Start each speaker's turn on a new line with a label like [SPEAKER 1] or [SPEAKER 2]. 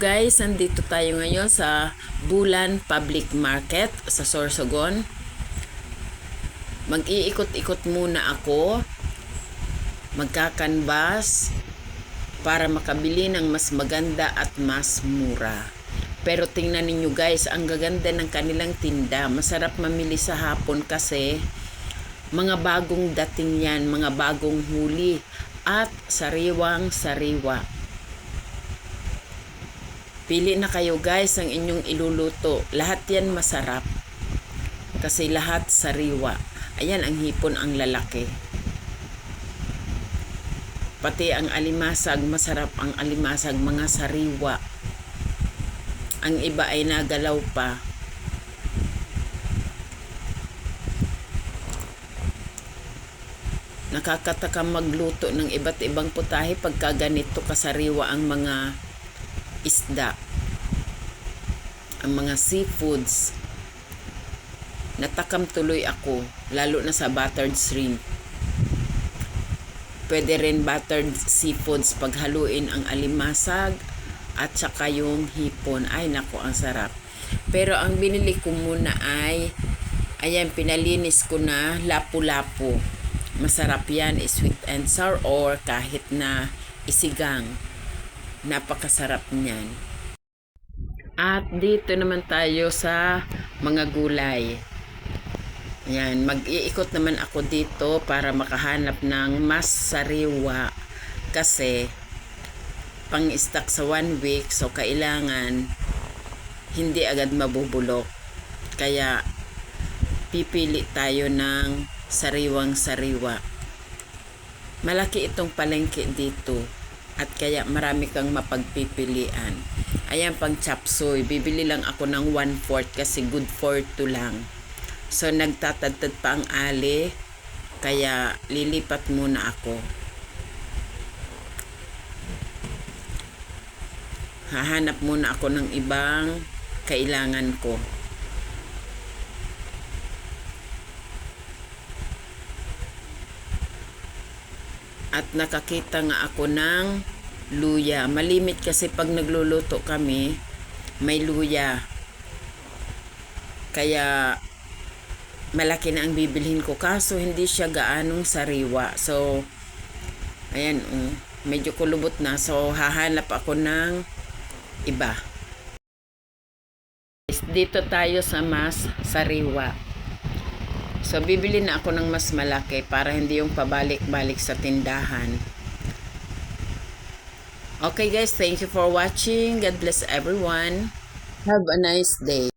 [SPEAKER 1] guys, nandito tayo ngayon sa Bulan Public Market sa Sorsogon. Mag-iikot-ikot muna ako, magkakanvas para makabili ng mas maganda at mas mura. Pero tingnan ninyo guys, ang gaganda ng kanilang tinda. Masarap mamili sa hapon kasi mga bagong dating yan, mga bagong huli at sariwang sariwa. Pili na kayo guys ang inyong iluluto. Lahat yan masarap. Kasi lahat sariwa. Ayan ang hipon ang lalaki. Pati ang alimasag, masarap ang alimasag, mga sariwa. Ang iba ay nagalaw pa. Nakakataka magluto ng iba't ibang putahe pagka ganito kasariwa ang mga isda, ang mga seafoods. Natakam tuloy ako, lalo na sa buttered shrimp. Pwede rin buttered seafoods paghaluin ang alimasag at saka yung hipon. Ay nako, ang sarap. Pero ang binili ko muna ay ayan, pinalinis ko na lapu-lapu. Masarap yan, sweet and sour or kahit na isigang. Napakasarap niyan. At dito naman tayo sa mga gulay. Ayan, mag-iikot naman ako dito para makahanap ng mas sariwa. Kasi pang-stock sa 1 week, so kailangan hindi agad mabubulok. Kaya pipili tayo ng sariwang sariwa. Malaki itong palengke dito. At kaya marami kang mapagpipilian. Ayan pang chop suey. Bibili lang ako ng 1/4 kasi good for 2 lang. So nagtatadtad pa ang ali. Kaya lilipat muna ako. Hahanap muna ako ng ibang kailangan ko. At nakakita nga ako ng luya. Malimit kasi pag nagluluto kami, may luya. Kaya malaki na ang bibilhin ko. Kaso hindi siya gaanong sariwa. So, ayan, medyo kulubot na. So, hahanap ako ng iba. Dito tayo sa mas sariwa. So, bibili na ako ng mas malaki para hindi yung pabalik-balik sa tindahan. Okay guys, thank you for watching. God bless everyone. Have a nice day.